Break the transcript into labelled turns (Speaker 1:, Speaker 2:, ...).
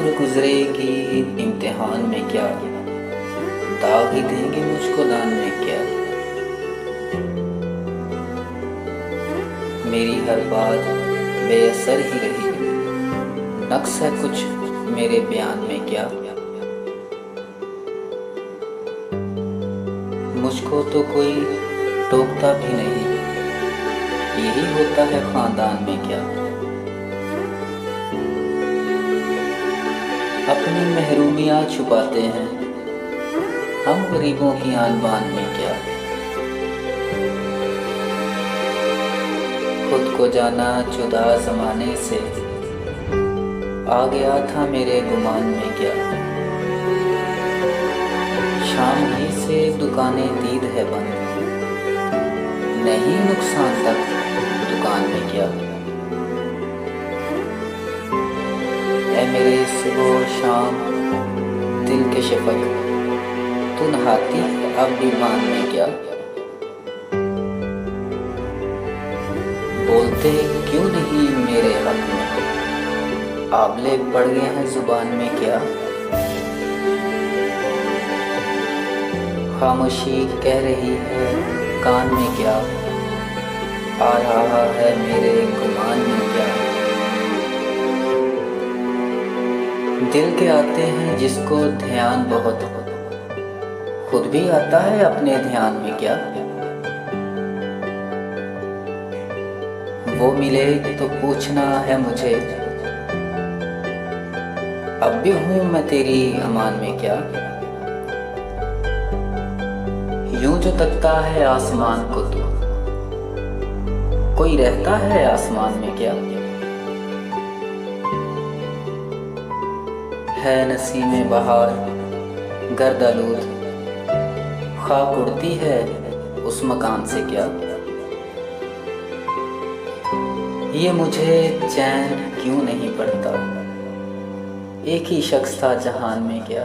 Speaker 1: उम्र गुजरेगी इम्तिहान में क्या, दाग ही देंगे मुझको दान में क्या। मेरी हर बात बेअसर ही रही, नक्स है कुछ मेरे बयान में क्या। मुझको तो कोई टोकता भी नहीं, यही होता है खानदान में क्या। अपनी महरूमियाँ छुपाते हैं हम गरीबों की आन बान में क्या। खुद को जाना जुदा ज़माने से, आ गया था मेरे गुमान में क्या। शाम ही से दुकानें दीद है बंद, नहीं नुकसान तक दुकान में क्या। ऐ मेरे सुबह शाम दिल के शफक, तू नहाती अब भी मान में क्या। बोलते क्यों नहीं मेरे हक में, आबले पड़ गए हैं जुबान में क्या। खामोशी कह रही है कान में क्या, आ रहा है मेरे गुमान में क्या। दिल के आते हैं जिसको ध्यान बहुत, खुद भी आता है अपने ध्यान में क्या। वो मिले तो पूछना है मुझे, अब भी हूँ मैं तेरी अमान में क्या। यूं जो तकता है आसमान को तू, कोई रहता है आसमान में क्या। है नसीमें बहार गर्द आलूद, खाक उड़ती है उस मकान से क्या। ये मुझे चैन क्यों नहीं पड़ता, एक ही शख्स था जहान में क्या।